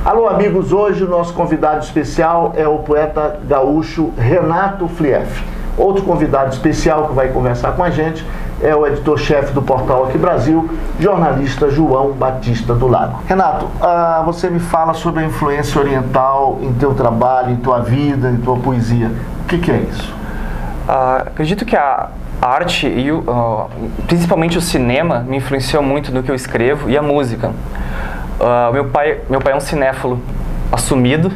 Alô, amigos, hoje o nosso convidado especial é o poeta gaúcho Renato Flief. Outro convidado especial que vai conversar com a gente é o editor-chefe do portal Aqui Brasil, jornalista João Batista do Lago. Renato, você me fala sobre a influência oriental em teu trabalho, em tua vida, em tua poesia. O que é isso? Acredito que a arte e principalmente o cinema me influenciou muito no que eu escrevo, e a música. Meu pai é um cinéfilo assumido,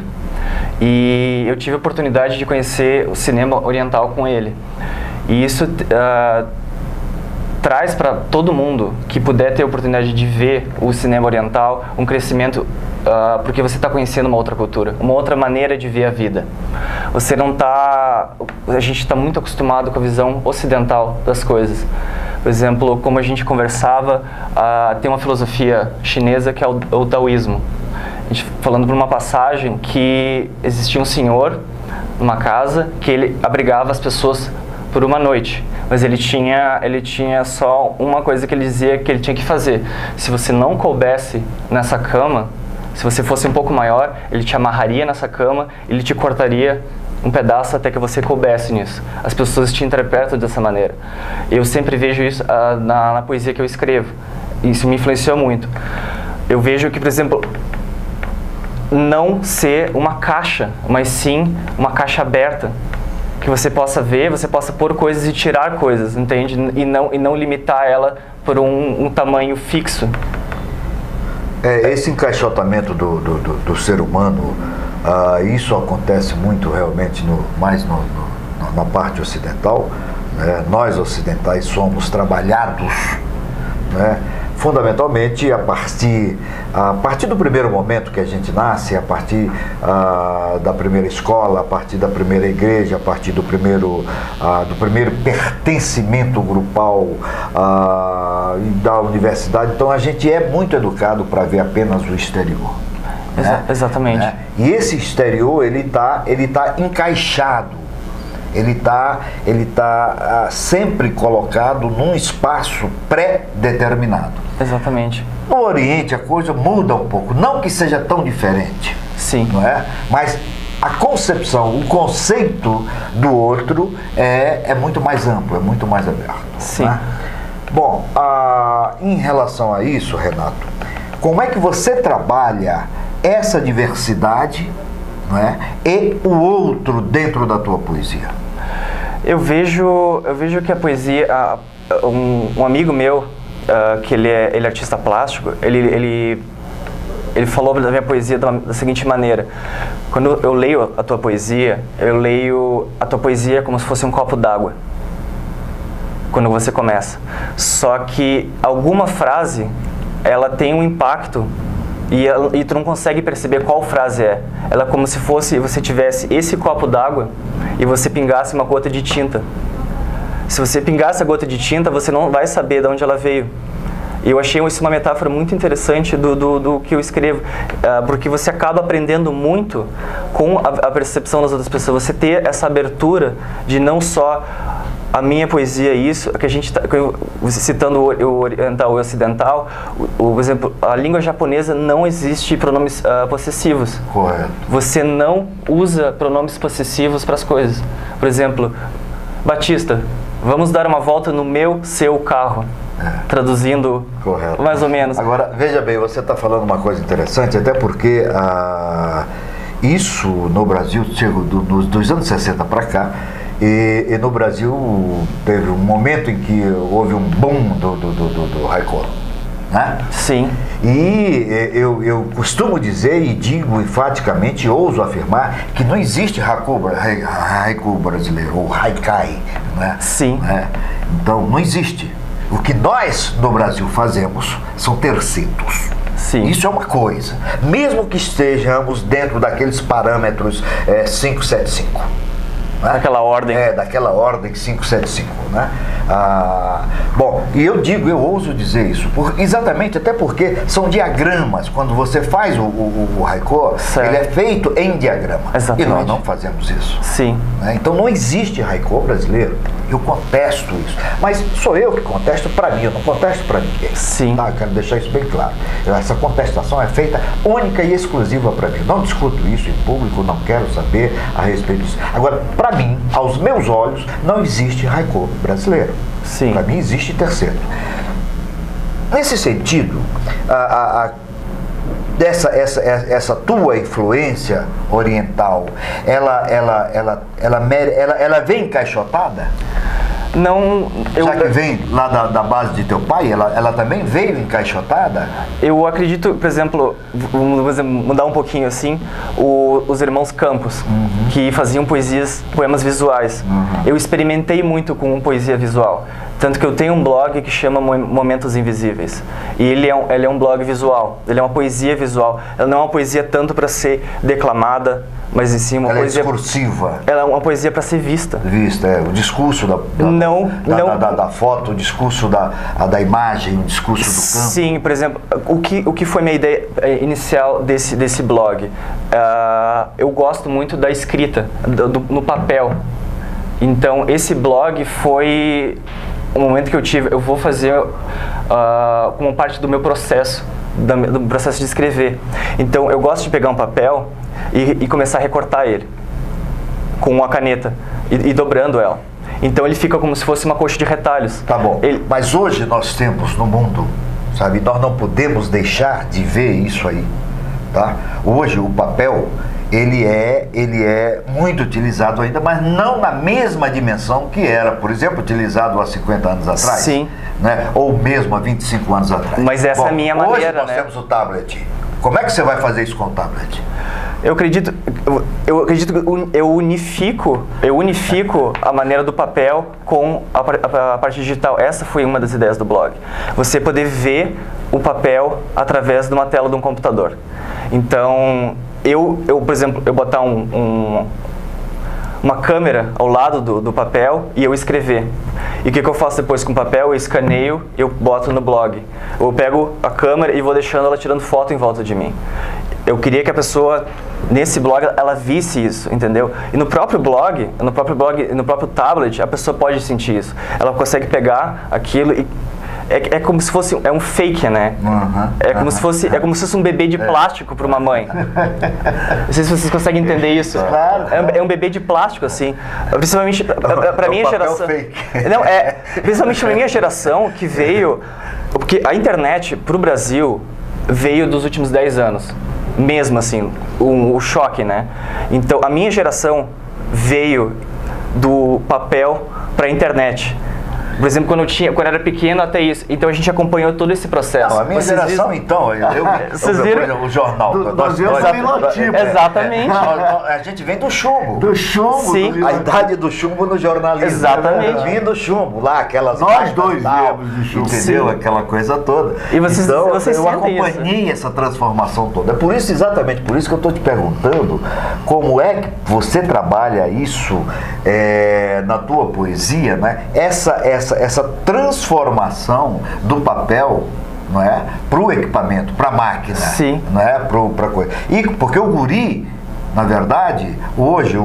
e eu tive a oportunidade de conhecer o cinema oriental com ele. E isso traz para todo mundo que puder ter a oportunidade de ver o cinema oriental um crescimento, porque você está conhecendo uma outra cultura, uma outra maneira de ver a vida. A gente está muito acostumado com a visão ocidental das coisas. Por exemplo, como a gente conversava, tem uma filosofia chinesa que é o taoísmo. A gente falando por uma passagem que existia um senhor numa casa que ele abrigava as pessoas por uma noite, mas ele tinha só uma coisa que ele dizia que ele tinha que fazer. Se você não coubesse nessa cama, se você fosse um pouco maior, ele te amarraria nessa cama, ele te cortaria um pedaço até que você coubesse nisso. As pessoas te interpretam dessa maneira. Eu sempre vejo isso na poesia que eu escrevo. Isso me influenciou muito. Eu vejo que, por exemplo, não ser uma caixa, mas sim uma caixa aberta, que você possa ver, você possa pôr coisas e tirar coisas, entende? E não limitar ela por um tamanho fixo. Esse encaixotamento do ser humano, isso acontece muito realmente mais na parte ocidental, né? Nós ocidentais somos trabalhados, né? Fundamentalmente a partir do primeiro momento que a gente nasce, a partir da primeira escola, a partir da primeira igreja, a partir do primeiro pertencimento grupal da universidade. Então a gente é muito educado para ver apenas o exterior. Né? Exatamente. Né? E esse exterior, ele tá encaixado. Ele tá sempre colocado num espaço pré-determinado. Exatamente. No Oriente a coisa muda um pouco, não que seja tão diferente, sim, não é? Mas a concepção, o conceito do outro é muito mais amplo, é muito mais aberto. Sim. Né? Bom, em relação a isso, Renato, como é que você trabalha essa diversidade, não é? E o outro dentro da tua poesia? Eu vejo que a poesia, um amigo meu, que ele é artista plástico, ele falou da minha poesia da seguinte maneira: quando eu leio a tua poesia, eu leio a tua poesia como se fosse um copo d'água, quando você começa. Só que alguma frase, ela tem um impacto e tu não consegue perceber qual frase é. Ela é como se você tivesse esse copo d'água e você pingasse uma gota de tinta. Se você pingasse a gota de tinta, você não vai saber de onde ela veio. E eu achei isso uma metáfora muito interessante do que eu escrevo, porque você acaba aprendendo muito com a percepção das outras pessoas. Você ter essa abertura de não só a minha poesia, isso que a gente citando o oriental e o ocidental, por exemplo, a língua japonesa não existe pronomes possessivos. Correto. Você não usa pronomes possessivos para as coisas. Por exemplo, Batista, vamos dar uma volta no seu carro. Traduzindo. Correto. Mais ou menos. Agora, veja bem, você está falando uma coisa interessante, até porque isso no Brasil chegou dos anos 60 para cá. E no Brasil teve um momento em que houve um boom do haiku, né? Sim. E eu costumo dizer e digo enfaticamente, ouso afirmar, que não existe haiku brasileiro, ou haikai, né? Sim. Né? Então, não existe. O que nós no Brasil fazemos são tercetos. Sim. Isso é uma coisa. Mesmo que estejamos dentro daqueles parâmetros 575. Daquela ordem. Daquela ordem 575. né? Bom, e eu ouso dizer isso, exatamente até porque são diagramas. Quando você faz o haiku, ele é feito em diagrama. Exatamente. E nós não fazemos isso. Sim. Né? Então não existe haiku brasileiro. Eu contesto isso. Mas sou eu que contesto para mim, eu não contesto para ninguém. Sim. Tá? Eu quero deixar isso bem claro. Essa contestação é feita única e exclusiva para mim. Não discuto isso em público, não quero saber a respeito disso. Agora, para mim, aos meus olhos, não existe haiku brasileiro. Sim. Para mim existe terceiro. Nesse sentido, essa tua influência oriental, ela vem encaixotada? Não, Já que vem lá da base de teu pai, ela também veio encaixotada? Eu acredito, por exemplo, vamos mudar um pouquinho assim, os irmãos Campos, que faziam poemas visuais. Eu experimentei muito com poesia visual, tanto que eu tenho um blog que chama Momentos Invisíveis. E ele é um blog visual, ele é uma poesia visual. Ela não é uma poesia tanto para ser declamada, mas em si uma poesia... Ela é discursiva. Ela é uma poesia para ser vista. O discurso da foto, o discurso da imagem, o discurso do campo. Sim, por exemplo, o que foi minha ideia inicial desse blog? Eu gosto muito da escrita, no papel. Então, esse blog foi um momento que eu tive, eu vou fazer como parte do meu processo, do processo de escrever. Então, eu gosto de pegar um papel e começar a recortar ele com uma caneta e dobrando ela. Então, ele fica como se fosse uma coxa de retalhos. Tá bom, mas hoje nós temos no mundo, sabe, nós não podemos deixar de ver isso aí, tá? Hoje o papel, ele é muito utilizado ainda, mas não na mesma dimensão que era, por exemplo, utilizado há 50 anos atrás. Sim. Né? Ou mesmo há 25 anos atrás. Mas essa é a minha maneira, hoje nós temos o tablet. Como é que você vai fazer isso com o tablet? Eu acredito que eu unifico a maneira do papel com a parte digital. Essa foi uma das ideias do blog. Você poder ver o papel através de uma tela de um computador. Então, por exemplo, eu botar uma câmera ao lado do papel e eu escrever. E o que eu faço depois com o papel? Eu escaneio e eu boto no blog. Eu pego a câmera e vou deixando ela tirando foto em volta de mim. Eu queria que a pessoa, nesse blog, ela visse isso, entendeu? E no próprio blog, no próprio tablet, a pessoa pode sentir isso. Ela consegue pegar aquilo e é como se fosse um fake, né? É como se fosse um bebê de plástico para uma mãe. Não sei se vocês conseguem entender isso. Claro. É um bebê de plástico, assim. Principalmente para minha geração. Fake. Não, principalmente para minha geração que veio, porque a internet para o Brasil veio dos últimos 10 anos. Mesmo assim, o choque, né? Então, a minha geração veio do papel para a internet. Por exemplo, quando eu era pequeno, até isso. Então, a gente acompanhou todo esse processo. Não, a minha geração, então, vocês viram o jornal. Nós vimos também notícia. Exatamente. A gente vem do chumbo. Do chumbo. Sim. A idade do chumbo no jornalismo. Exatamente. Vim do chumbo, lá, aquelas... Nós dois viemos do chumbo. Entendeu? Sim. Aquela coisa toda. E vocês então, eu sentem acompanhei essa transformação toda. É por isso, exatamente por isso que eu estou te perguntando como é que você trabalha isso na tua poesia, né? Essa transformação do papel, não é, para o equipamento, para a máquina. Sim. Não é, para coisa. E porque o guri, na verdade, hoje,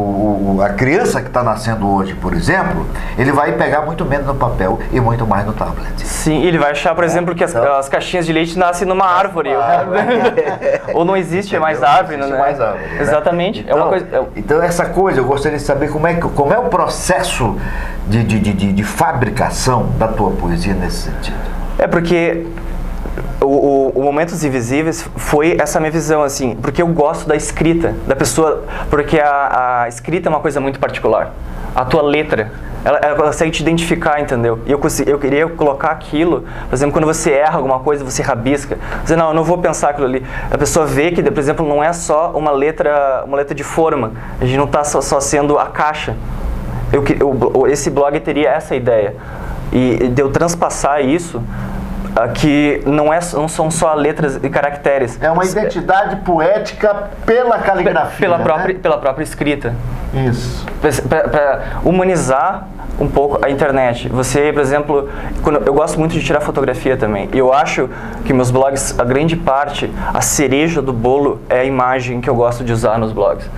a criança que está nascendo hoje, por exemplo, ele vai pegar muito menos no papel e muito mais no tablet. Sim, ele vai achar, por exemplo, que as caixinhas de leite nascem numa árvore. Ou não existe mais árvore, não né? Mais árvore, né? Exatamente. Então, é uma coisa, então, essa coisa, eu gostaria de saber como é o processo de fabricação da tua poesia nesse sentido. É porque o Momentos Invisíveis foi essa minha visão, assim, porque eu gosto da escrita, da pessoa, porque a escrita é uma coisa muito particular. A tua letra, ela consegue te identificar, entendeu? E eu queria colocar aquilo, por exemplo, quando você erra alguma coisa, você rabisca. Você, não, eu não vou pensar aquilo ali. A pessoa vê que, por exemplo, não é só uma letra de forma, a gente não está só sendo a caixa. Esse blog teria essa ideia. E de eu transpassar isso, que não são só letras e caracteres. É uma identidade poética pela caligrafia. Pela própria escrita. Isso. Para humanizar um pouco a internet. Você, por exemplo, eu gosto muito de tirar fotografia também. E eu acho que meus blogs, a grande parte, a cereja do bolo é a imagem que eu gosto de usar nos blogs.